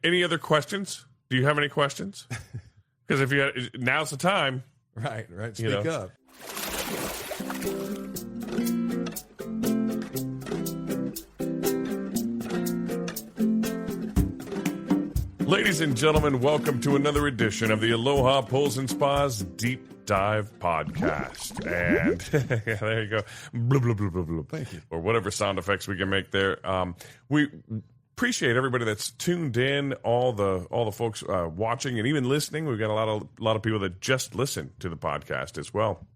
Any other questions? Do you have any questions? Because now's the time. Right. Speak up. Ladies and gentlemen, welcome to another edition of the Aloha Pools and Spas Deep Dive Podcast. And yeah, there you go. Blah, blah, blah, blah, blah. Thank you. Or whatever sound effects we can make there. We appreciate everybody that's tuned in, all the folks watching and even listening. We've got a lot of people that just listen to the podcast as well.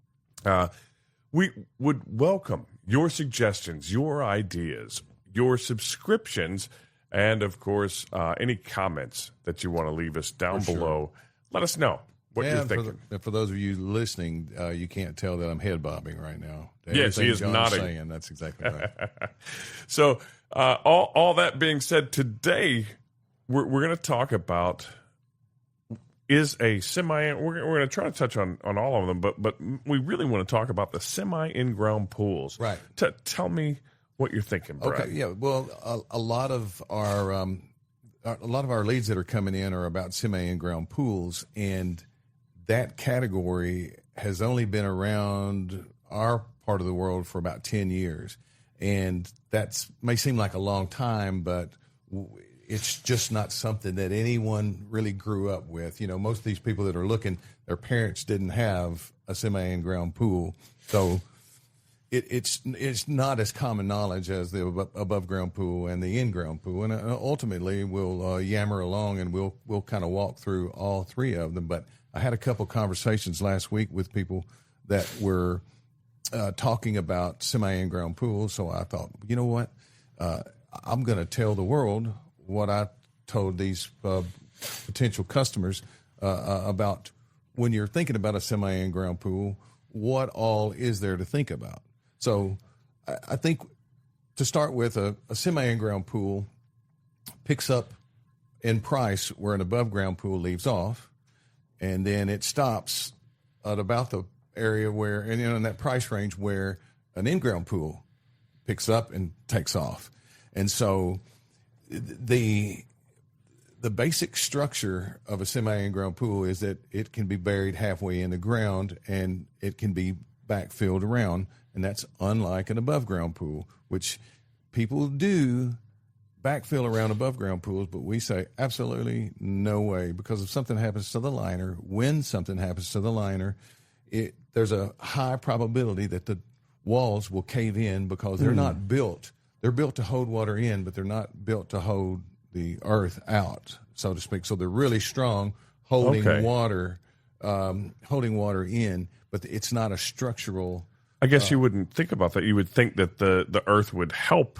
We would welcome your suggestions, your ideas, your subscriptions, and, of course, any comments that you want to leave us down below. Let us know what you're thinking. For those of you listening, you can't tell that I'm head bobbing right now. Yes, he is nodding. Saying, that's exactly right. So, all that being said, today we're going to talk about is a semi. We're going to try to touch on all of them, but we really want to talk about the semi in-ground pools. Right. Tell me what you're thinking, Brad. Okay, yeah. Well, a lot of our leads that are coming in are about semi-in-ground pools, and that category has only been around our part of the world for about 10 years, and that may seem like a long time, but it's just not something that anyone really grew up with. You know, most of these people that are looking, their parents didn't have a semi-in-ground pool, so it's not as common knowledge as the above ground pool and the in ground pool, and ultimately we'll yammer along and we'll kind of walk through all three of them. But I had a couple conversations last week with people that were talking about semi in ground pools, so I thought, you know what, I'm going to tell the world what I told these potential customers about when you're thinking about a semi in ground pool. What all is there to think about? So I think to start with, a semi-in-ground pool picks up in price where an above-ground pool leaves off, and then it stops at about the area where, and in that price range where an in-ground pool picks up and takes off. And so the basic structure of a semi-in-ground pool is that it can be buried halfway in the ground and it can be backfilled around. And that's unlike an above-ground pool, which people do backfill around above-ground pools, but we say absolutely no way, because if something happens to the liner, when something happens to the liner, there's a high probability that the walls will cave in because they're not built. They're built to hold water in, but they're not built to hold the earth out, so to speak. So they're really strong, holding water in, but it's not a structural. I guess you wouldn't think about that. You would think that the earth would help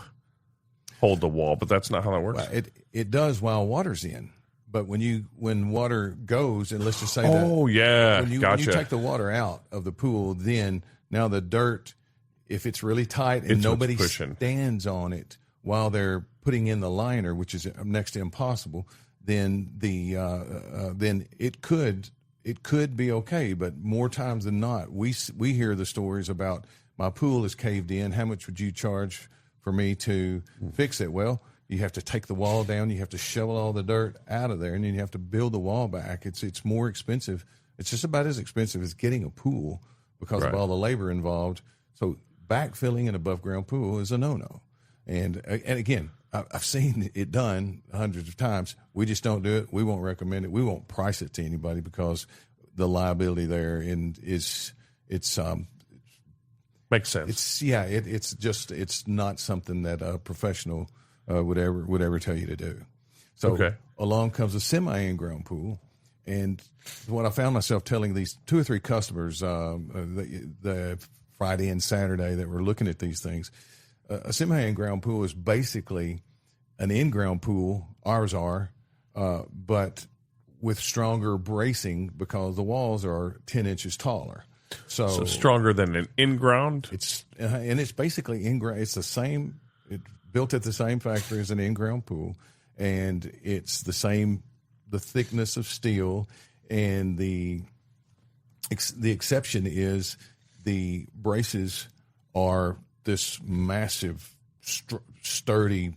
hold the wall, but that's not how that works. Well, it does while water's in, but when water goes, and let's just say when you take the water out of the pool, then now the dirt, if it's really tight and nobody stands on it while they're putting in the liner, which is next to impossible, then then it could be okay. But more times than not, we hear the stories about, my pool is caved in. How much would you charge for me to fix it? Well, you have to take the wall down. You have to shovel all the dirt out of there, and then you have to build the wall back. It's more expensive. It's just about as expensive as getting a pool because of all the labor involved. So backfilling an above ground pool is a no-no. And again, I've seen it done hundreds of times. We just don't do it. We won't recommend it. We won't price it to anybody because the liability there makes sense. It's not something that a professional would ever tell you to do. So along comes a semi-in-ground pool, and what I found myself telling these 2 or 3 customers the Friday and Saturday that were looking at these things. A semi-in-ground pool is basically an in-ground pool, ours are, but with stronger bracing because the walls are 10 inches taller. So stronger than an in-ground? It's basically in-ground. It's the same, built at the same factory as an in-ground pool, and it's the thickness of steel, and the exception is the braces are this massive, sturdy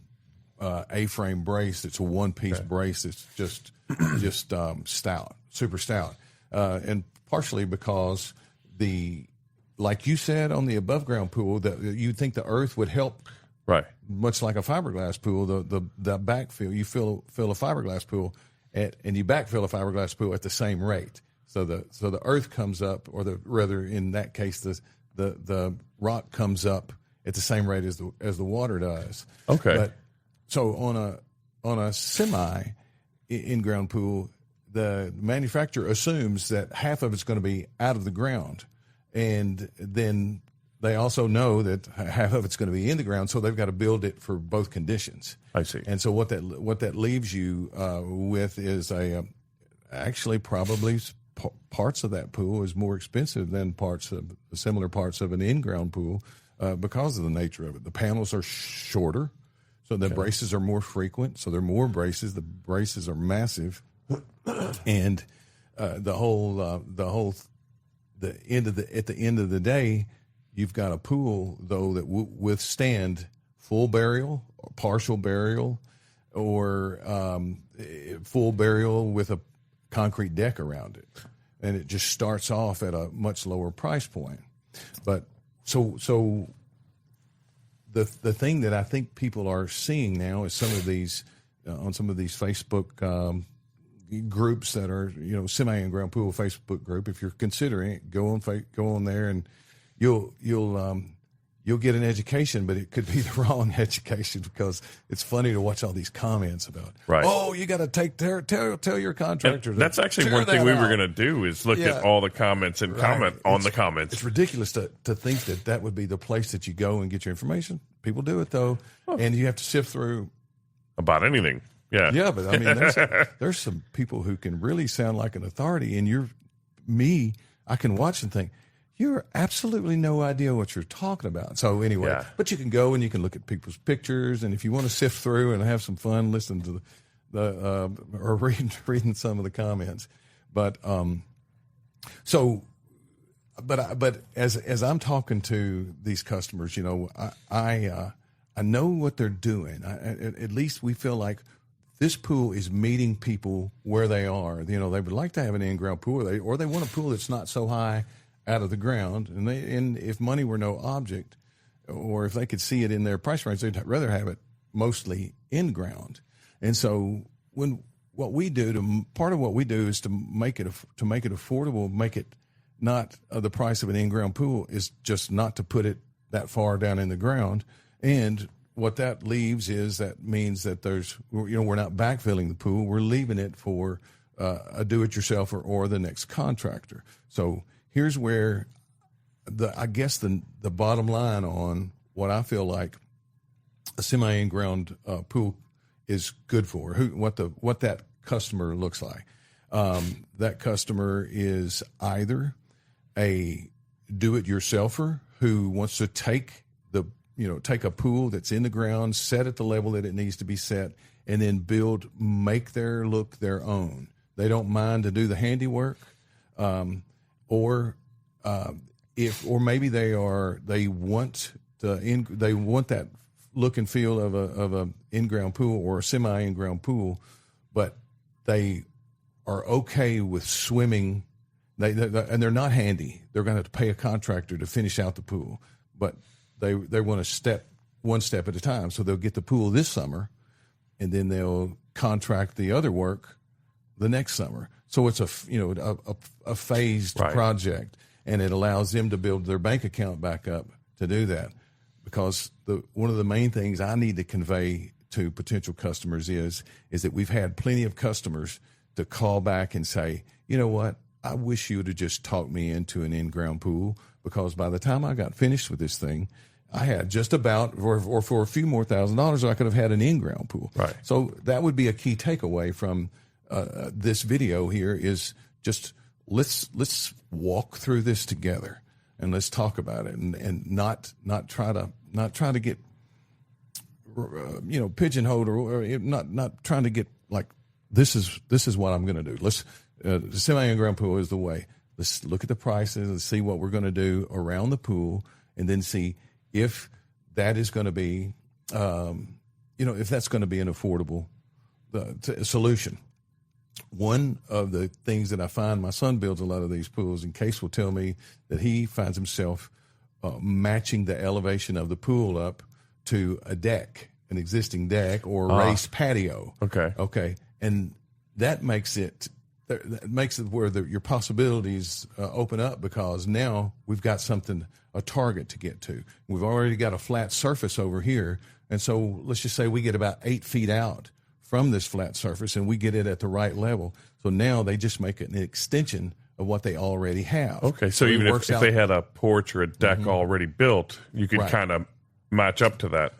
A-frame brace. It's a one-piece brace. It's just stout, super stout, and partially because like you said on the above ground pool, that you think the earth would help, right? Much like a fiberglass pool, the backfill, you fill a fiberglass pool and you backfill a fiberglass pool at the same rate. So the earth comes up, or rather in that case the rock comes up at the same rate as the water does. Okay. But so on a semi in-ground pool, the manufacturer assumes that half of it's going to be out of the ground, and then they also know that half of it's going to be in the ground, so they've got to build it for both conditions. I see. And so what that leaves you with is actually probably parts of that pool is more expensive than similar parts of an in-ground pool because of the nature of it. The panels are shorter, so the braces are more frequent. So there are more braces. The braces are massive, and at the end of the day, you've got a pool though that will withstand full burial, or partial burial, or full burial with a concrete deck around it, and it just starts off at a much lower price point. But so the thing that I think people are seeing now is some of these on some of these Facebook groups that are, semi in-ground pool Facebook group. If you're considering it, go on there, and you'll get an education, but it could be the wrong education, because it's funny to watch all these comments about, right. Oh, you got to tell your contractor. That's actually one thing we were going to do is look at all the comments and comment on the comments. It's ridiculous to think that would be the place that you go and get your information. People do it though, and you have to sift through about anything. Yeah. Yeah, but I mean, there's some people who can really sound like an authority, and I can watch and think, you have absolutely no idea what you're talking about. So anyway, but you can go and you can look at people's pictures, and if you want to sift through and have some fun, listen to or reading some of the comments. But but as I'm talking to these customers, I know what they're doing. At least we feel like this pool is meeting people where they are. They would like to have an in-ground pool, or they want a pool that's not so high out of the ground. And if money were no object, or if they could see it in their price range, they'd rather have it mostly in-ground. And so part of what we do is to make it affordable, make it not the price of an in-ground pool, is just not to put it that far down in the ground. And what that leaves is, that means that we're not backfilling the pool. We're leaving it for a do-it-yourselfer or the next contractor. So here's where the bottom line on what I feel like a semi-in-ground pool is good for, what that customer looks like. That customer is either a do-it-yourselfer who wants to take a pool that's in the ground, set at the level that it needs to be set, and then make their look their own. They don't mind to do the handiwork, or maybe they want that look and feel of a in-ground pool or a semi-in-ground pool, but they are okay with swimming. And they're not handy. They're going to have to pay a contractor to finish out the pool, but they want to step one step at a time. So they'll get the pool this summer, and then they'll contract the other work the next summer. So it's a phased project, and it allows them to build their bank account back up to do that. Because one of the main things I need to convey to potential customers is that we've had plenty of customers to call back and say, you know what, I wish you would have just talked me into an in-ground pool, because by the time I got finished with this thing, I had just about, or for a few more $1,000s, I could have had an in-ground pool. Right. So that would be a key takeaway from this video here, is just let's walk through this together, and let's talk about it, and not try to get pigeonholed, or not trying to get like, this is what I'm going to do. The semi-in-ground pool is the way. Let's look at the prices and see what we're going to do around the pool, and then see if that is going to be, if that's going to be an affordable solution. One of the things that I find, my son builds a lot of these pools, and Case will tell me that he finds himself matching the elevation of the pool up to a deck, an existing deck or a raised patio. Okay. And that makes it where your possibilities open up, because now we've got a target to get to. We've already got a flat surface over here. And so let's just say we get about 8 feet out from this flat surface and we get it at the right level. So now they just make it an extension of what they already have. Okay. So even if they had a porch or a deck already built, you could kind of match up to that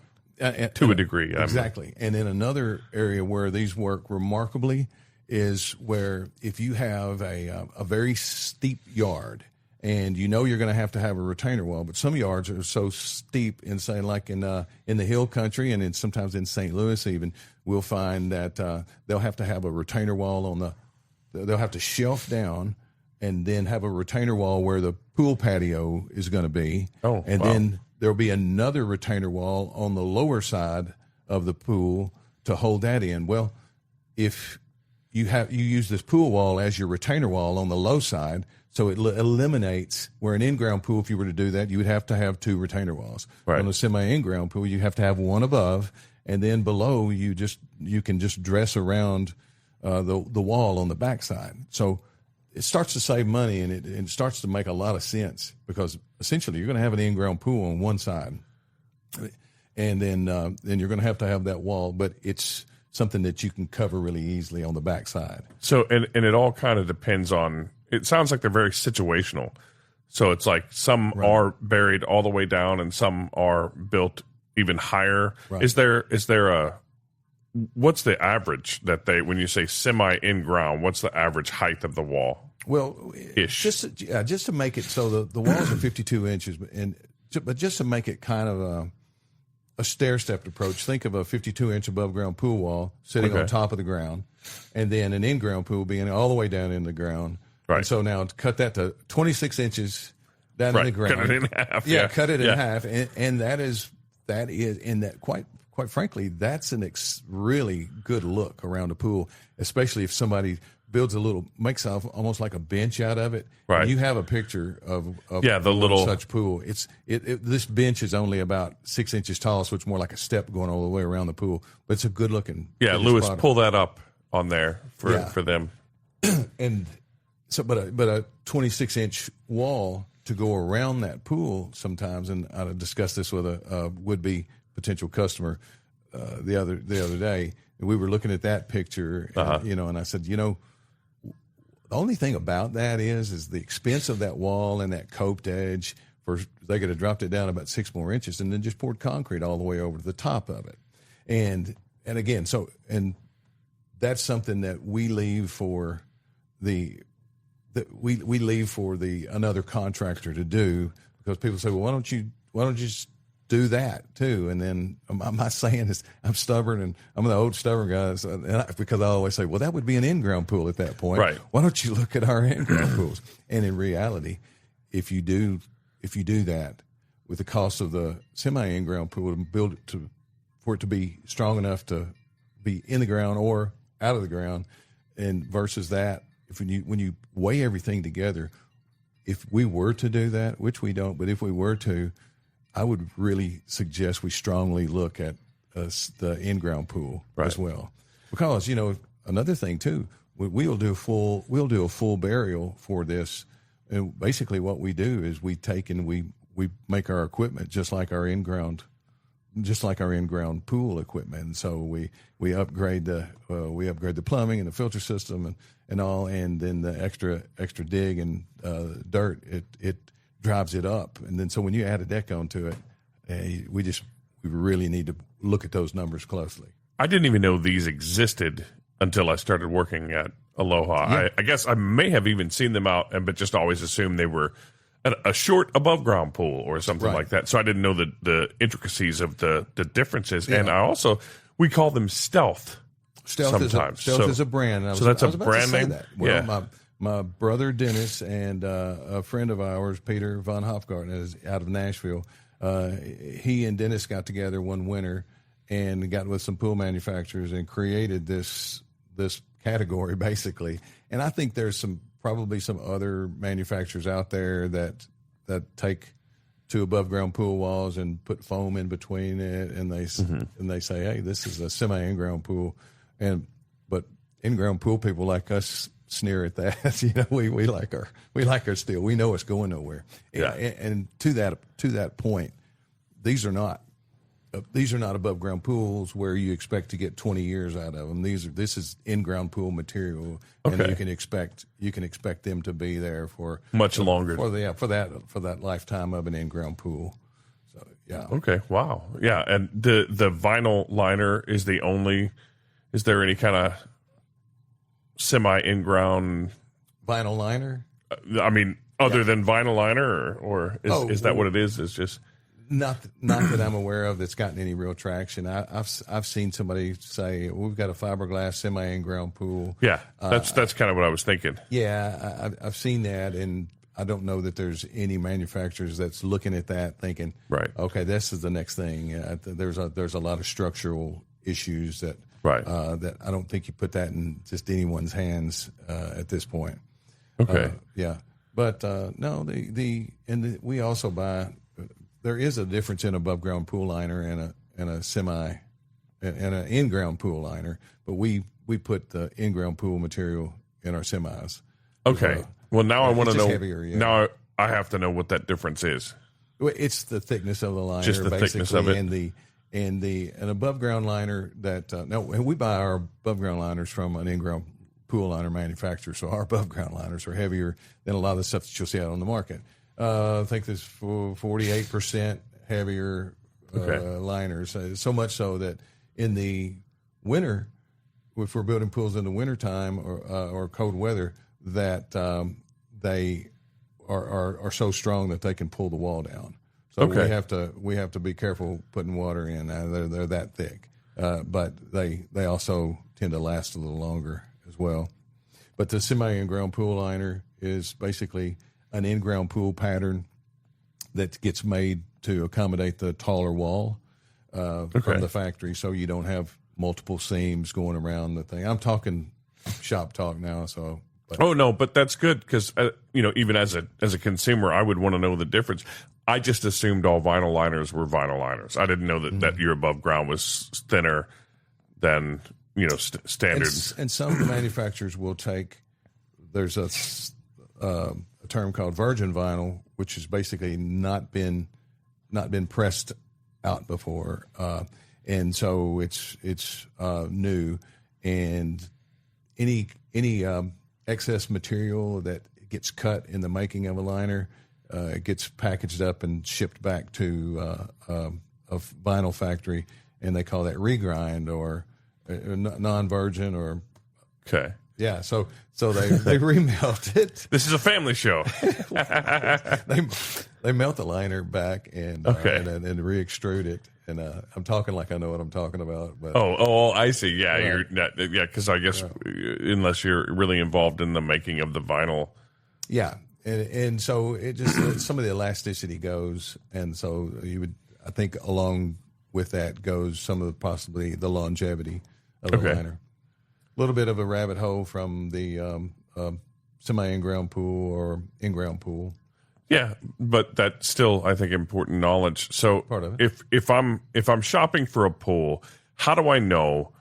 to a degree. Exactly. And in another area where these work remarkably is where if you have a very steep yard, and you're going to have a retainer wall, but some yards are so steep, in say like in the hill country, and sometimes in St. Louis even, we'll find that they'll have to have a retainer wall they'll have to shelf down and then have a retainer wall where the pool patio is going to be. Then there'll be another retainer wall on the lower side of the pool to hold that in. Well, if you use this pool wall as your retainer wall on the low side, so it eliminates where an in-ground pool, if you were to do that, you would have to have 2 retainer walls. Right. On a semi-in-ground pool, you have to have one above, and then below you can just dress around the wall on the backside. So it starts to save money, and it starts to make a lot of sense, because essentially you're going to have an in-ground pool on one side, and then you're going to have that wall, but it's something that you can cover really easily on the backside. So and it all kind of depends on. It sounds like they're very situational. So it's like some are buried all the way down and some are built even higher. Right. Is there what's the average that when you say semi in ground, what's the average height of the wall? Well, just to make it so the walls are 52 inches, but just to make it kind of a stair-stepped approach, think of a 52-inch above-ground pool wall sitting on top of the ground, and then an in-ground pool being all the way down in the ground. Right. And so now cut that to 26 inches down in the ground. Cut it in half. Yeah, cut it in half, and that is quite frankly, that's really good look around a pool, especially if somebody builds makes almost like a bench out of it. Right. And you have a picture of the little such pool. This bench is only about 6 inches tall, so it's more like a step going all the way around the pool. But it's a good looking. Yeah, Lewis, pull that up on there for them. And so, but a 26-inch wall to go around that pool sometimes, and I discussed this with a would-be potential customer the other day. And we were looking at that picture, and I said, the only thing about that is the expense of that wall and that coped edge. They could have dropped it down about 6 more inches and then just poured concrete all the way over to the top of it. And again, that's something that we leave for another contractor to do, because people say, well, why don't you just do that too? And then I'm not saying this, I'm stubborn, and I'm the old stubborn guy, because I always say, well, that would be an in-ground pool at that point. Right. Why don't you look at our in-ground pools? And in reality, if you do that with the cost of the semi-in-ground pool, and build it for it to be strong enough to be in the ground or out of the ground, and versus that, when you weigh everything together, if we were to do that, which we don't, but if we were to, I would really suggest we strongly look at the in-ground pool as well, because another thing too, we'll do a full burial for this, and basically what we do is we take and we make our equipment just like our in-ground pool equipment. And so we upgrade the plumbing and the filter system and all, and then the extra dig and dirt, it drives it up. And then so when you add a deck onto it, we really need to look at those numbers closely. I didn't even know these existed until I started working at Aloha. Yeah. I guess I may have even seen them out, but just always assumed they were a short above ground pool or something like that. So I didn't know the intricacies of the differences. Yeah. And we call them Stealth. Stealth is a brand. So that's a brand name? That. Well, my brother Dennis and a friend of ours, Peter von Hofgarten, is out of Nashville. He and Dennis got together one winter and got with some pool manufacturers and created this category basically. And I think there's probably some other manufacturers out there that take two above ground pool walls and put foam in between it, and they say, hey, this is a semi in-ground pool, but in-ground pool people like us sneer at that. We like our steel. We know it's going nowhere. Yeah. And to that point, these are not above ground pools where you expect to get 20 years out of them. This is in-ground pool material, and you can expect them to be there for much longer for that lifetime of an in-ground pool. So yeah. Okay. Wow. Yeah. And the vinyl liner is the only. Is there any kind of semi in-ground vinyl liner? I mean, other than vinyl liner, or is that what it is? It's just. Not that I'm aware of that's gotten any real traction. I've seen somebody say we've got a fiberglass semi in-ground pool. Yeah, that's kind of what I was thinking. Yeah, I've seen that, and I don't know that there's any manufacturers that's looking at that thinking, right, okay, this is the next thing. There's a lot of structural issues that that I don't think you put that in just anyone's hands at this point. Okay, yeah, but no, we also buy. There is a difference in above ground pool liner and a semi and an in ground pool liner, but we put the in ground pool material in our semis. Okay. Well, now I want to know. Heavier, yeah. Now I have to know what that difference is. It's the thickness of the liner, just the thickness of it, and an above ground liner that we buy our above ground liners from an in ground pool liner manufacturer, so our above ground liners are heavier than a lot of the stuff that you'll see out on the market. I think there's 48% heavier liners. So much so that in the winter, if we're building pools in the wintertime or cold weather, that they are so strong that they can pull the wall down. So we have to be careful putting water in. They're that thick, but they also tend to last a little longer as well. But the semi in-ground pool liner is basically an in-ground pool pattern that gets made to accommodate the taller wall from the factory, so you don't have multiple seams going around the thing. I'm talking shop talk now, so. But that's good because even as a consumer, I would want to know the difference. I just assumed all vinyl liners were vinyl liners. I didn't know that your above ground was thinner than standard. And some manufacturers will take. There's a term called virgin vinyl, which has basically not been pressed out before, and so it's new, and any excess material that gets cut in the making of a liner gets packaged up and shipped back to a vinyl factory, and they call that regrind or non-virgin or Yeah, so they remelt it. This is a family show. they melt the liner back and re-extrude it. And I'm talking like I know what I'm talking about. But I see. Yeah, you're not. Yeah, because I guess unless you're really involved in the making of the vinyl. Yeah, and so it just some of the elasticity goes, and so I think along with that goes some of possibly the longevity of the liner. A little bit of a rabbit hole from the semi in-ground pool or in-ground pool. Yeah, but that's still, I think, important knowledge. So part of it. if I'm shopping for a pool, how do I know,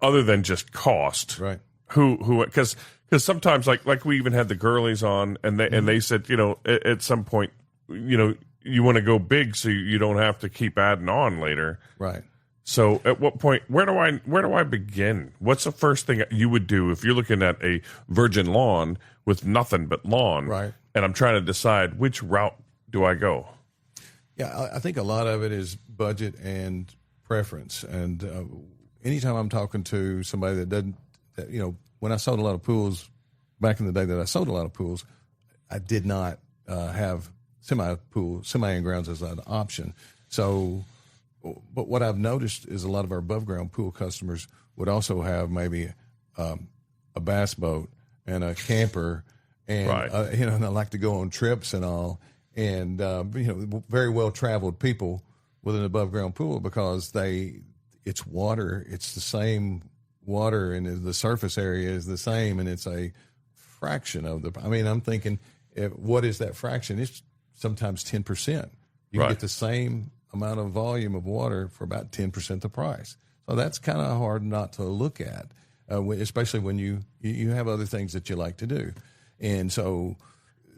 other than just cost, right? Who because sometimes like we even had the girlies on, and they said at some point you want to go big so you don't have to keep adding on later, right? So at what point, where do I begin? What's the first thing you would do if you're looking at a virgin lawn with nothing but lawn, right? And I'm trying to decide which route do I go? Yeah, I think a lot of it is budget and preference. And anytime I'm talking to somebody that doesn't, when I sold a lot of pools, back in the day that I sold a lot of pools, I did not have semi in-grounds as an option. So, but what I've noticed is a lot of our above ground pool customers would also have maybe a bass boat and a camper, and and they like to go on trips and all, and very well traveled people with an above ground pool because it's water. It's the same water, and the surface area is the same, and it's a fraction of the. I mean, I'm thinking, what is that fraction? It's sometimes 10%. You can get the same amount of volume of water for about 10% the price. So that's kind of hard not to look at, especially when you have other things that you like to do, and so.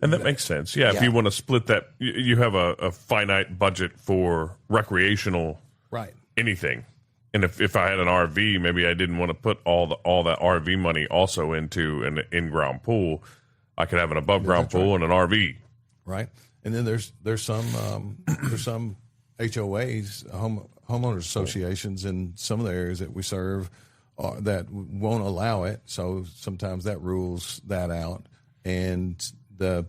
And that makes sense. Yeah, if you want to split that, you have a finite budget for recreational, anything. And if I had an RV, maybe I didn't want to put all that RV money also into an in-ground pool. I could have an above-ground pool and an RV. Right. And then there's some HOAs, homeowners associations, in some of the areas that we serve that won't allow it. So sometimes that rules that out, and the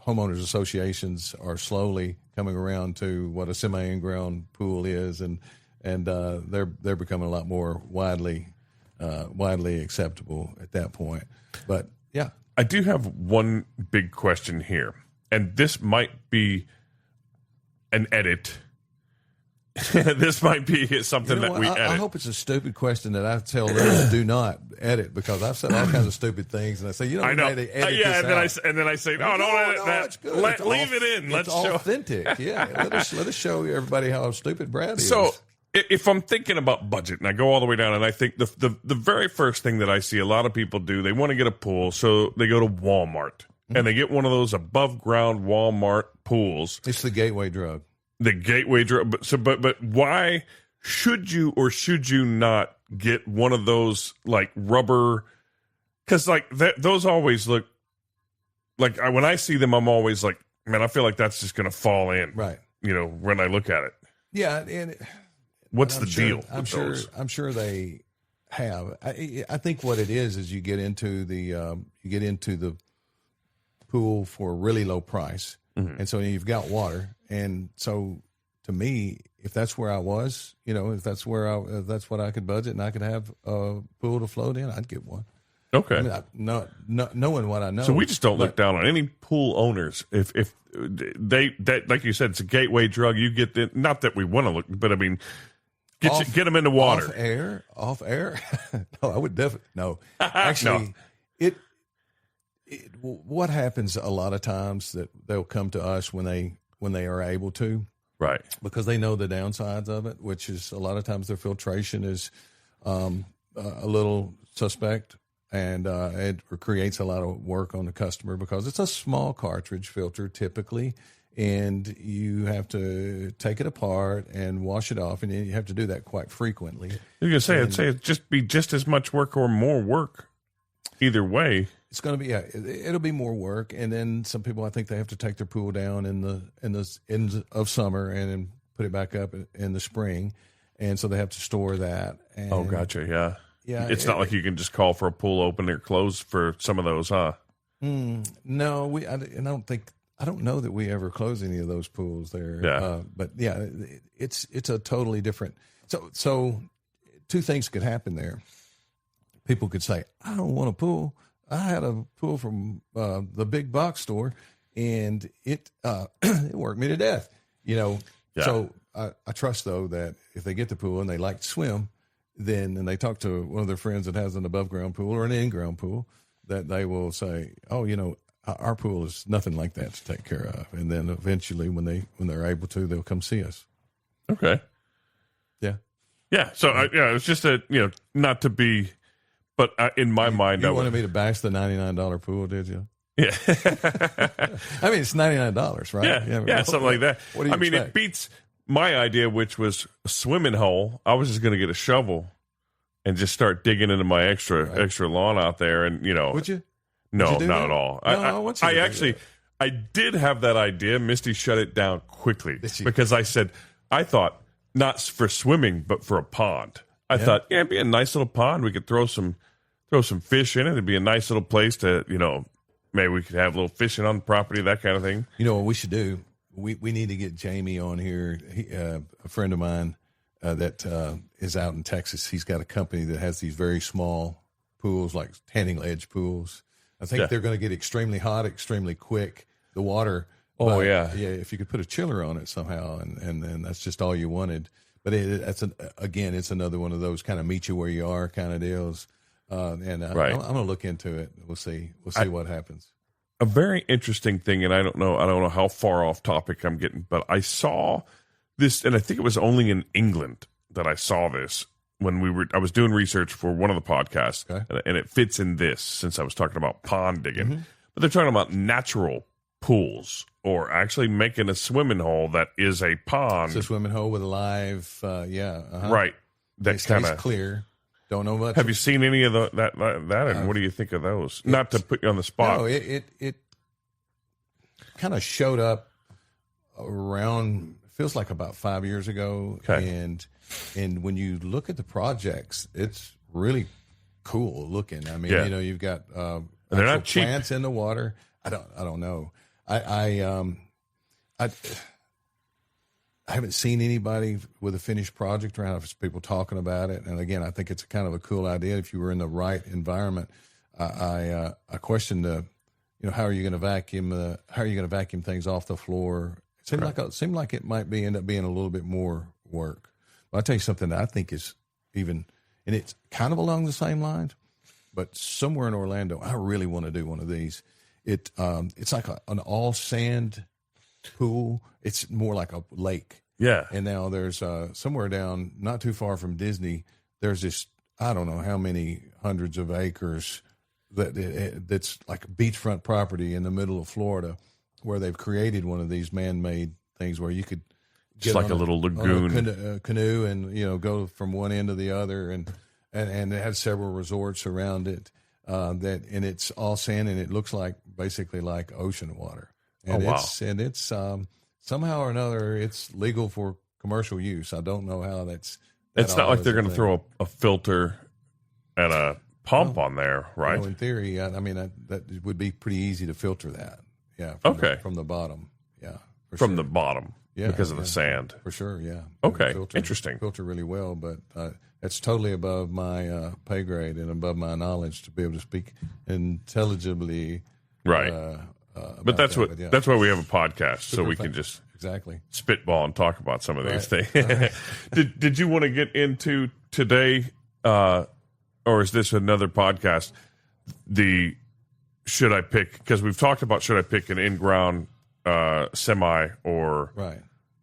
homeowners associations are slowly coming around to what a semi-in-ground pool is, and they're becoming a lot more widely acceptable at that point. But yeah, I do have one big question here, and this might be an edit. This might be something that we edit. I hope it's a stupid question that I tell them do not edit, because I've said all kinds of stupid things, and I say, I know. Edit this and then I say, no, don't edit that. It's good. Leave it in. It's authentic. Yeah, let us show everybody how stupid Brad is. So if I'm thinking about budget, and I go all the way down, and I think the very first thing that I see a lot of people do, they want to get a pool, so they go to Walmart, and they get one of those above ground Walmart pools. It's the gateway drug. The gateway drug. But why should you or should you not get one of those like rubber? Because like those always look like, when I see them, I'm always like, man, I feel like that's just going to fall in. Right. You know, when I look at it. Yeah, and what's the deal? I'm sure they have. I think what it is you get into the pool for a really low price. Mm-hmm. And so you've got water. And so to me, if that's where I was, if that's what I could budget, and I could have a pool to float in, I'd get one. Okay. I mean, knowing what I know. So we just don't look down on any pool owners. If they like you said, it's a gateway drug. You get the, not that we want to look, but I mean, get them into water. Off air. No, I would definitely no. Actually, no. What happens a lot of times that they'll come to us when they are able to, right? Because they know the downsides of it, which is a lot of times their filtration is a little suspect, and it creates a lot of work on the customer because it's a small cartridge filter typically, and you have to take it apart and wash it off, and you have to do that quite frequently. You're gonna say it'd just be just as much work or more work, either way. It's going to be, it'll be more work, and then some people, I think they have to take their pool down in the end of summer and then put it back up in the spring, and so they have to store that. And, oh, gotcha, yeah. It's not like you can just call for a pool open or close for some of those, huh? No, I don't know that we ever close any of those pools there. Yeah, but yeah, it's a totally different. So two things could happen there. People could say, I don't want a pool. I had a pool from the big box store, and it worked me to death, Yeah. So I trust, though, that if they get the pool and they like to swim, and they talk to one of their friends that has an above ground pool or an in ground pool, that they will say, oh, our pool is nothing like that to take care of. And then eventually, when they're able to, they'll come see us. Okay. Yeah. Yeah. So it's just not to be. But in my mind, you wanted me to bash the $99 pool, did you? Yeah. I mean, it's $99, right? Yeah, something like that. What do you expect? It beats my idea, which was a swimming hole. I was just going to get a shovel and just start digging into my extra lawn out there, and Would you? No, Would you not that? at all. No, I did have that idea. Misty shut it down quickly because I thought not for swimming, but for a pond. I thought, it'd be a nice little pond. We could throw some fish in it. It'd be a nice little place to, maybe we could have a little fishing on the property, that kind of thing. You know what we should do? We need to get Jamie on here. A friend of mine that is out in Texas. He's got a company that has these very small pools, like tanning ledge pools. I think they're going to get extremely hot, extremely quick. The water Oh, But, yeah. yeah. If you could put a chiller on it somehow, and then that's just all you wanted. But again, it's another one of those kind of meet you where you are kind of deals. Right. I'm going to look into it. We'll see what happens. A very interesting thing, and I don't know how far off topic I'm getting, but I saw this, and I think it was only in England that I saw this when I was doing research for one of the podcasts, Okay. and it fits in this since I was talking about pond digging. Mm-hmm. But they're talking about natural pools, or actually making a swimming hole that is a pond. It's a swimming hole with a live, Right. That It kind stays of clear. Don't know much. Have you seen any of that? And what do you think of those? Not to put you on the spot. No, it kind of showed up around, feels like about 5 years ago. Okay. And when you look at the projects, it's really cool looking. I mean, Yeah. you've got they're not cheap. plants in the water. I don't know. I haven't seen anybody with a finished project around. If it's people talking about it, and again, I think it's kind of a cool idea. If you were in the right environment, I question how are you going to vacuum? How are you going to vacuum things off the floor? It seemed like it might end up being a little bit more work. But I'll tell you something that I think is even, and it's kind of along the same lines, but somewhere in Orlando, I really want to do one of these. It's like an all sand pool. It's more like a lake. Yeah. And now there's somewhere down not too far from Disney, there's this, I don't know how many hundreds of acres that's like beachfront property in the middle of Florida, where they've created one of these man-made things where you could Just like a little lagoon. a canoe and go from one end to the other, and it has several resorts around it. And it's all sand, and it looks like basically like ocean water. And it's somehow or another it's legal for commercial use. I don't know how that's. It's not like they're going to throw a filter and a pump on there, right? In theory, I mean that would be pretty easy to filter that. Yeah. From the bottom. Yeah. From the bottom. Yeah. Because of the sand. For sure. Yeah. Okay. Interesting. Filter really well, but it's totally above my pay grade and above my knowledge to be able to speak intelligibly. Right. But that's why we have a podcast, so we can just spitball and talk about some of these things. Did you want to get into today, or is this another podcast? Should I pick? Because we've talked about should I pick an in-ground semi or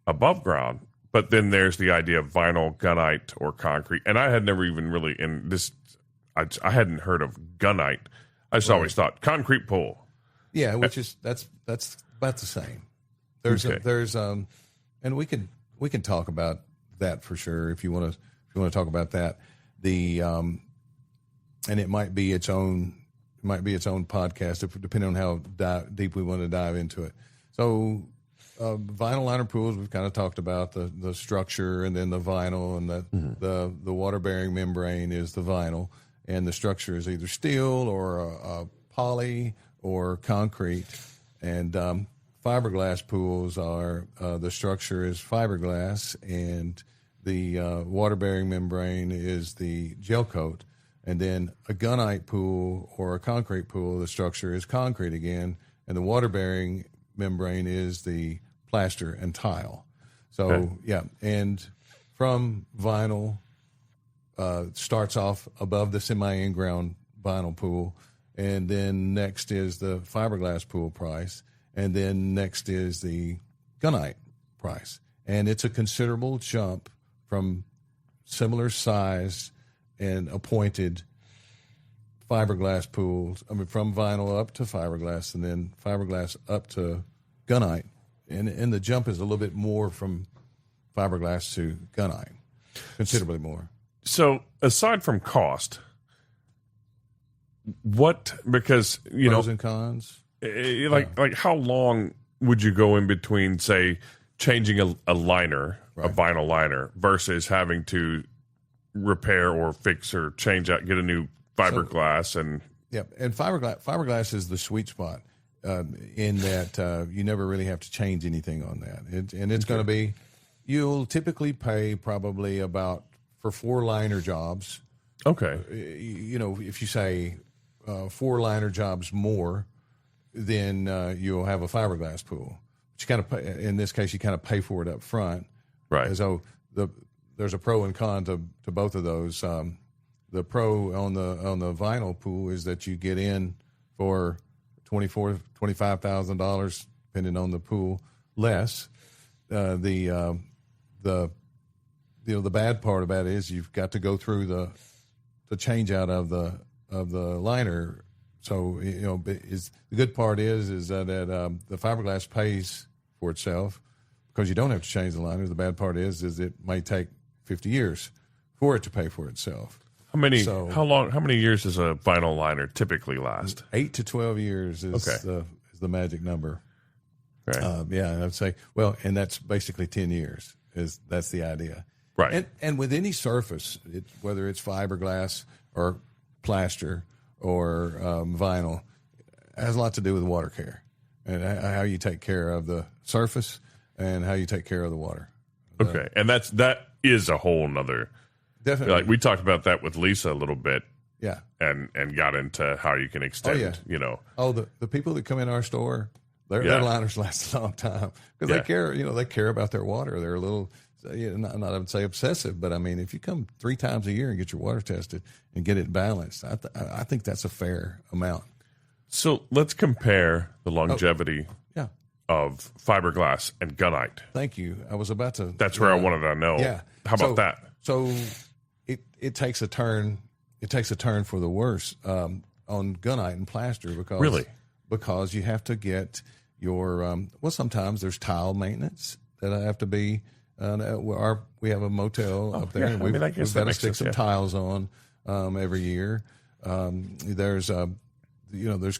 above ground, but then there's the idea of vinyl, gunite, or concrete, and I had never even really I hadn't heard of gunite. I just always thought concrete pool. Yeah, which is that's about the same. There's and we can talk about that for sure if you want to talk about that. And it might be its own podcast depending on how deep we want to dive into it. So vinyl liner pools, we've kind of talked about the structure and then the vinyl, and the water bearing membrane is the vinyl, and the structure is either steel or a poly or concrete, and fiberglass pools are the structure is fiberglass, and the water-bearing membrane is the gel coat, and then a gunite pool or a concrete pool, the structure is concrete again, and the water-bearing membrane is the plaster and tile. So and from vinyl starts off above the semi-in-ground vinyl pool. And then next is the fiberglass pool price. And then next is the gunite price. And it's a considerable jump from similar size and appointed fiberglass pools. I mean, from vinyl up to fiberglass, and then fiberglass up to gunite. And the jump is a little bit more from fiberglass to gunite, considerably more. So aside from cost, because pros and cons, like how long would you go in between, say, changing a liner, a vinyl liner, versus having to repair or fix or change out, get a new fiberglass? And fiberglass is the sweet spot in that you never really have to change anything on that, and it's going to be, you'll typically pay probably about for 4 liner jobs. Okay, if you say 4 liner jobs more, then you'll have a fiberglass pool. you kind of pay, in this case, you kind of pay for it up front. Right. And so there's a pro and con to both of those. The pro on the vinyl pool is that you get in for $25,000, depending on the pool, less. The bad part about it is you've got to go through the change out of the liner. So the good part is that the fiberglass pays for itself because you don't have to change the liner. The bad part is it may take 50 years for it to pay for itself. How many years does a vinyl liner typically last? 8 to 12 years is the magic number. Right. And I'd say, and that's basically 10 years. That's the idea. Right. And with any surface, whether it's fiberglass or plaster or vinyl, it has a lot to do with water care and how you take care of the surface and how you take care of the water. Okay. And that is a whole nother. Definitely. Like we talked about that with Lisa a little bit. Yeah. And got into how you can extend, the people that come in our store, their liners last a long time because they care about their water. They're a little, not I would say obsessive, but I mean, if you come 3 times a year and get your water tested and get it balanced, I think that's a fair amount. So let's compare the longevity of fiberglass and gunite. Thank you. I was about to. That's where I wanted to know. Yeah. How about that? So it takes a turn. It takes a turn for the worse on gunite and plaster because you have to get your sometimes there's tile maintenance that have to be. We have a motel up there, and we've got to stick some tiles on every year. There's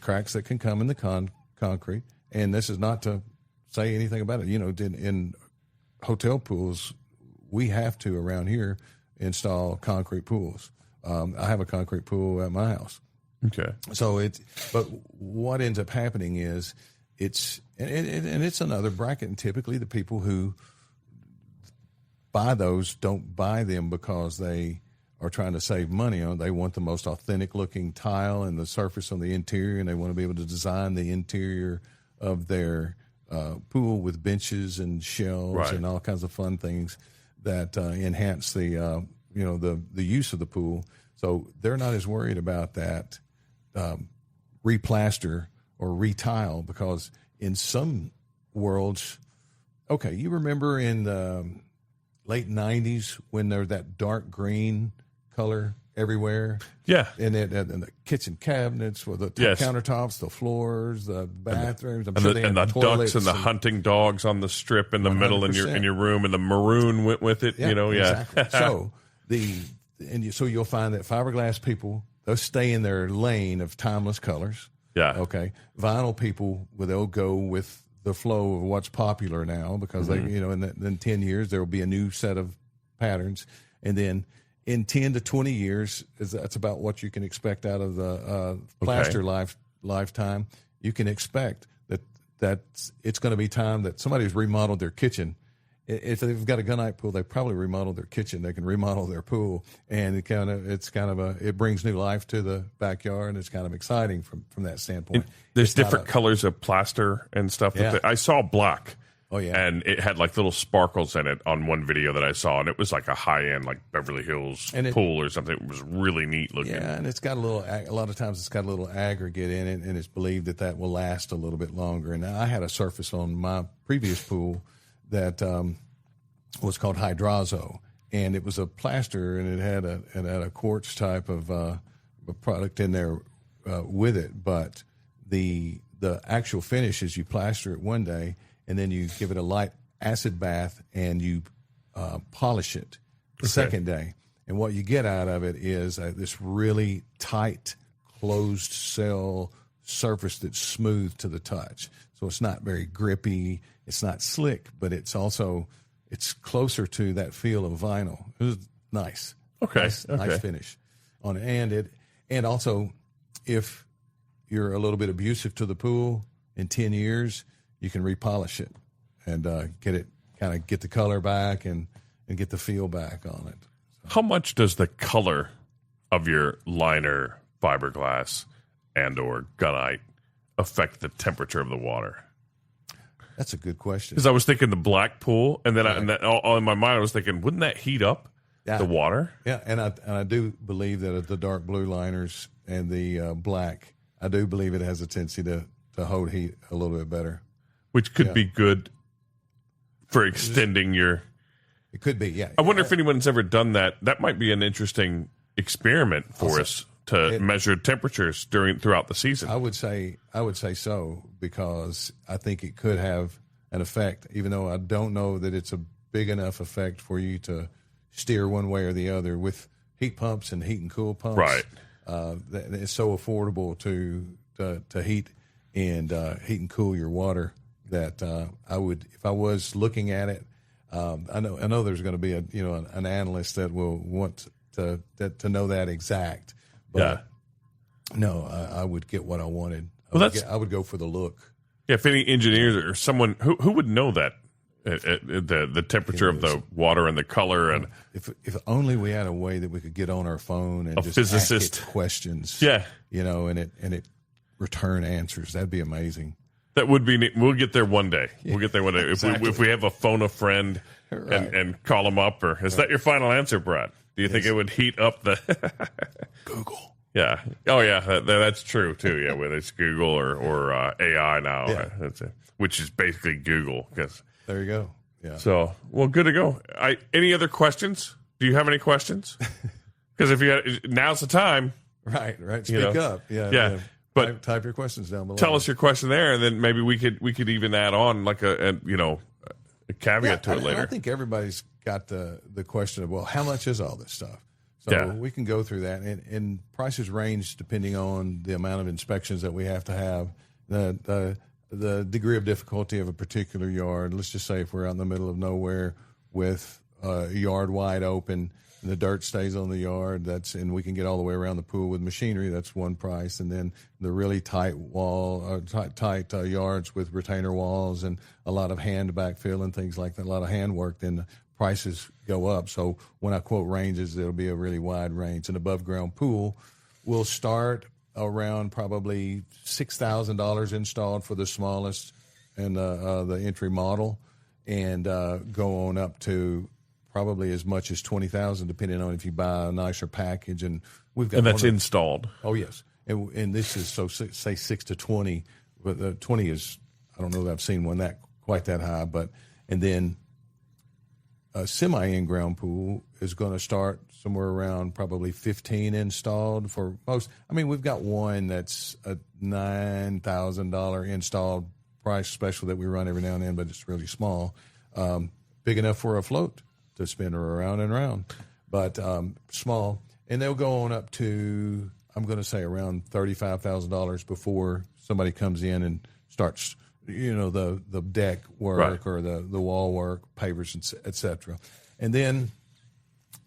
cracks that can come in the concrete, and this is not to say anything about it. In hotel pools, we have to around here install concrete pools. I have a concrete pool at my house. Okay. So but what ends up happening is it's another bracket, and typically the people who buy those don't buy them because they are trying to save money on. They want the most authentic looking tile and the surface on the interior, and they want to be able to design the interior of their pool with benches and shelves and all kinds of fun things that enhance the use of the pool. So they're not as worried about that replaster or retile because in some worlds, you remember in the late 90s when there's that dark green color everywhere? Yeah. And the kitchen cabinets, the countertops, the floors, the bathrooms. And the ducks and the hunting dogs on the strip in the 100%. Middle in your room, and the maroon went with it. Exactly. So so you'll find that fiberglass people, they'll stay in their lane of timeless colors. Yeah. Okay. Vinyl people, they'll go with the flow of what's popular now because they, in 10 years there will be a new set of patterns, and then in 10 to 20 years, that's about what you can expect out of the plaster lifetime. You can expect that it's going to be time that somebody's remodeled their kitchen. If they've got a gunite pool, they probably remodeled their kitchen. They can remodel their pool, and it brings new life to the backyard, and it's kind of exciting from that standpoint. There's different colors of plaster and stuff. Yeah. I saw black. Oh yeah, and it had like little sparkles in it on one video that I saw, and it was like a high end, like Beverly Hills pool or something. It was really neat looking. Yeah, and it's got a lot of times it's got a little aggregate in it, and it's believed that will last a little bit longer. And I had a surface on my previous pool that was called Hydrazo, and it was a plaster, and it had a quartz type of a product in there with it. But the actual finish is you plaster it one day, and then you give it a light acid bath, and you polish it the second day. And what you get out of it is this really tight, closed cell surface that's smooth to the touch. So it's not very grippy. It's not slick, but it's closer to that feel of vinyl. It was nice. Okay. Nice finish on it. And also, if you're a little bit abusive to the pool in 10 years, you can repolish it and get the color back and get the feel back on it. So. How much does the color of your liner, fiberglass, and or gunite affect the temperature of the water? That's a good question. Because I was thinking the black pool, and then all in my mind I was thinking, wouldn't that heat up the water? Yeah, and I do believe that the dark blue liners and the black, I do believe it has a tendency to hold heat a little bit better. Which could be good for extending your... It could be, yeah. I wonder if anyone's ever done that. That might be an interesting experiment for us to measure temperatures throughout the season. I would say so, because I think it could have an effect, even though I don't know that it's a big enough effect for you to steer one way or the other with heat pumps and heat and cool pumps. Right. It's so affordable to heat and cool your water that I would, if I was looking at it. I know there's going to be an analyst that will want to know that exact. But no, I would get what I wanted. I would go for the look. Yeah, if any engineers or someone who would know that the temperature of the water and the color, and if only we had a way that we could get on our phone and just physicist ask it questions. Yeah, and it return answers. That'd be amazing. That would be neat. We'll get there one day. We'll get there one day. Exactly. If we have a phone a friend and call them up, or is that your final answer, Brad? Do you think it would heat up the Google? Yeah. Oh, yeah. That's true too. Yeah, whether it's Google or AI now, which is basically Google. There you go. Yeah. So, well, good to go. Any other questions? Do you have any questions? Because now's the time. Right. Speak up. Yeah. But type your questions down below. Tell us your question there, and then maybe we could even add on like a caveat to it later. I think everybody's got the question of, well, how much is all this stuff? So we can go through that, and prices range depending on the amount of inspections that we have to have, the degree of difficulty of a particular yard. Let's just say if we're out in the middle of nowhere with a yard wide open, and the dirt stays on the yard, and we can get all the way around the pool with machinery, that's one price. And then the really tight yards with retainer walls and a lot of hand backfill and things like that, a lot of hand work, then the prices go up. So when I quote ranges, it'll be a really wide range. An above ground pool will start around probably $6,000 installed for the smallest and the entry model, and go on up to probably as much as $20,000, depending on if you buy a nicer package. And we've got that's installed. Oh yes, and this is say 6 to 20, but 20 is, I don't know that I've seen one quite that high. And then a semi in-ground pool is going to start somewhere around probably 15 installed for most. I mean, we've got one that's a $9,000 installed price special that we run every now and then, but it's really small, big enough for a float to spin her around and around, but small. And they'll go on up to, I'm going to say, around $35,000 before somebody comes in and starts, the deck work or the wall work, pavers, et cetera. And then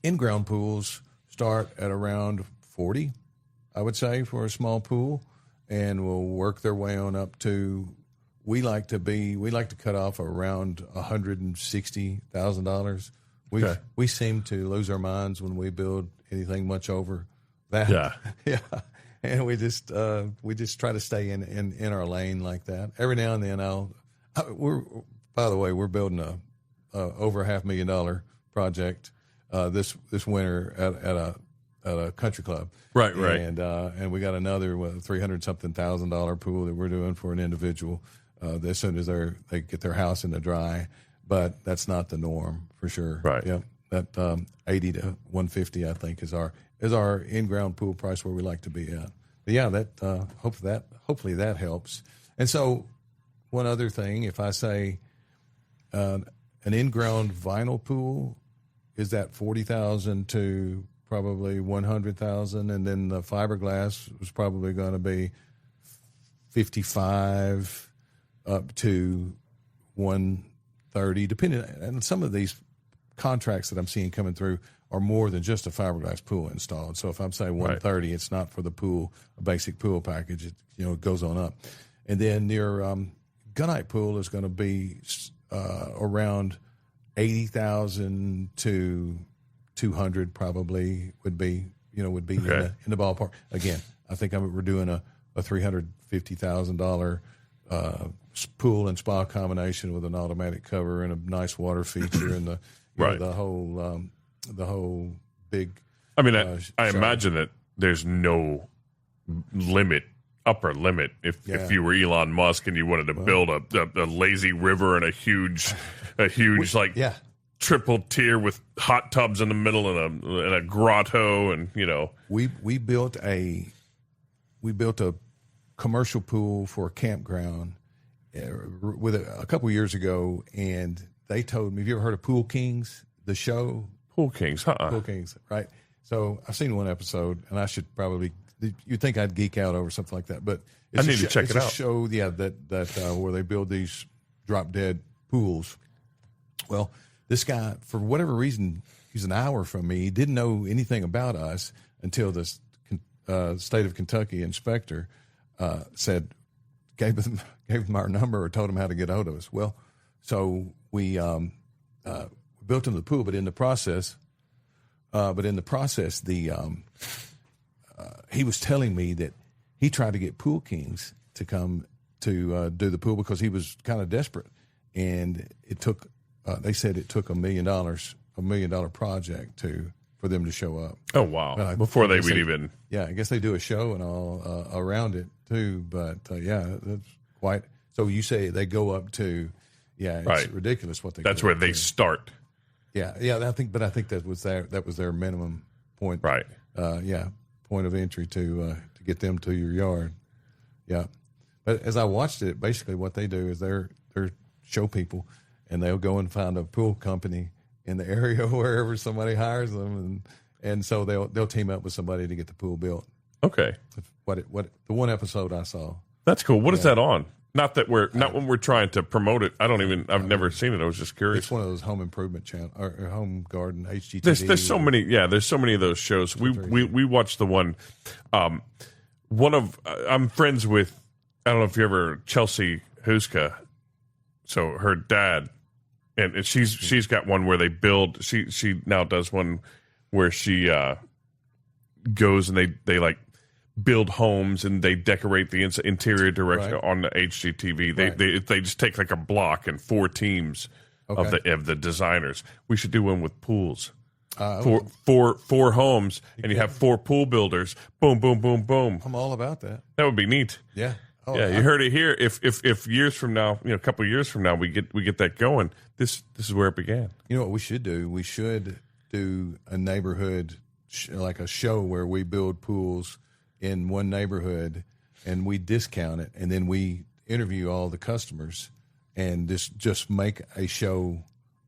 in-ground pools start at around 40, I would say, for a small pool, and will work their way on up to, we like to cut off around $160,000. We seem to lose our minds when we build anything much over that. Yeah. And we just try to stay in our lane like that. Every now and then we're building a over $500,000 project this winter at a country club. Right. And we got another $300,000 pool that we're doing for an individual as soon as they get their house in the dry. But that's not the norm for sure. Right. Yep. That 80 to 150, I think, is our in-ground pool price where we like to be at. But yeah, hopefully that helps. And so, one other thing, if I say an in-ground vinyl pool is that $40,000 to probably $100,000, and then the fiberglass was probably going to be $55,000 up to $130,000, depending. And some of these contracts that I'm seeing coming through are more than just a fiberglass pool installed. So if I'm saying $130,000, it's not for the pool, a basic pool package. It goes on up. And then your gunite pool is going to be around $80,000 to $200,000 probably would be in the ballpark. Again, I think we're doing a $350,000 pool and spa combination with an automatic cover and a nice water feature and the Right. the whole big. I mean, I imagine that there's no upper limit. If you were Elon Musk and you wanted to build a lazy river and a huge triple tier with hot tubs in the middle and a grotto, and we built a commercial pool for a campground with a couple years ago, and they told me, have you ever heard of Pool Kings, the show? Pool Kings, Pool Kings, right? So I've seen one episode, and I should probably, you'd think I'd geek out over something like that, but I need to check it out. It's a show, that where they build these drop dead pools. Well, this guy, for whatever reason, he's an hour from me. He didn't know anything about us until the state of Kentucky inspector gave him our number or told him how to get out of us. Well, so we built him the pool, but in the process, he was telling me that he tried to get Pool Kings to come to do the pool because he was kind of desperate, and it took. They said it took $1 million project for them to show up. Oh wow! Before they would even. Yeah, I guess they do a show and all around it too. But that's quite. So you say they go up to. Yeah, it's ridiculous what they. That's where they start. Yeah. I think that was their minimum point. Right. Point of entry to get them to your yard. Yeah, but as I watched it, basically what they do is they're show people, and they'll go and find a pool company in the area wherever somebody hires them, and so they'll team up with somebody to get the pool built. Okay. What the one episode I saw. That's cool. What is that on? Not when we're trying to promote it. I've never seen it. I was just curious. It's one of those home improvement channel or home garden HGTV. There's so many. Yeah, there's so many of those shows. We watched the one. I'm friends with. I don't know if you ever Chelsea Huska. So her dad, and she's got one where they build. She now does one where she goes and they like build homes and they decorate the interior direction on the HGTV. They just take like a block and 4 teams of the designers. We should do one with pools. Four homes, and you have 4 pool builders. Boom, boom, boom, boom. I'm all about that. That would be neat. Yeah. Oh, you heard it here. If years from now, a couple of years from now, we get that going. This is where it began. You know what we should do? We should do a neighborhood like a show where we build pools in one neighborhood, and we discount it, and then we interview all the customers, and just make a show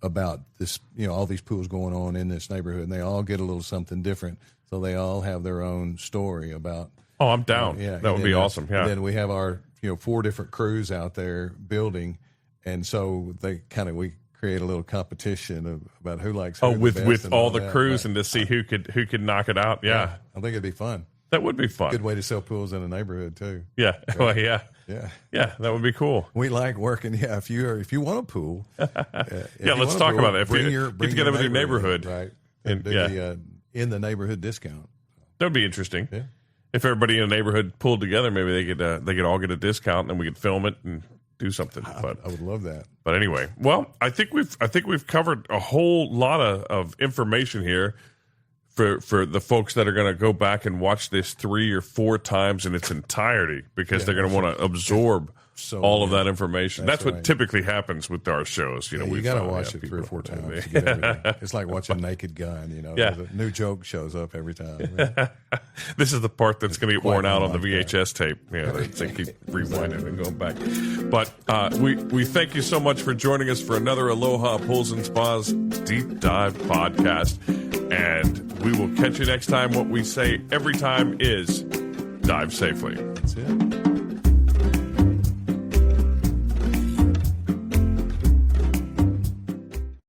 about this. All these pools going on in this neighborhood, and they all get a little something different, so they all have their own story about. Oh, I'm down. That would be awesome. Yeah. And then we have our 4 different crews out there building, and so we create a little competition about who likes who with all the crews, and to see who could knock it out. Yeah. I think it'd be fun. That would be fun. Good way to sell pools in a neighborhood too. Yeah. Right? Well, yeah. Yeah. Yeah, that would be cool. We like working. Yeah, if you want a pool, let's talk about it. Get together with your neighborhood, right? And do in the neighborhood discount. That would be interesting. Yeah. If everybody in a neighborhood pulled together, maybe they could all get a discount, and then we could film it and do something. But I would love that. But anyway, well, I think we've covered a whole lot of information here for the folks that are going to go back and watch this 3 or 4 times in its entirety, because they're going to want to absorb all of that information. That's what typically happens with our shows. You got to watch it 3 or 4 times to get everything. It's like watching Naked Gun. A new joke shows up every time. This is the part that's going to get worn out on the VHS tape. They keep rewinding and going back. But we thank you so much for joining us for another Aloha Pools and Spas Deep Dive podcast. And we will catch you next time. What we say every time is dive safely. That's it.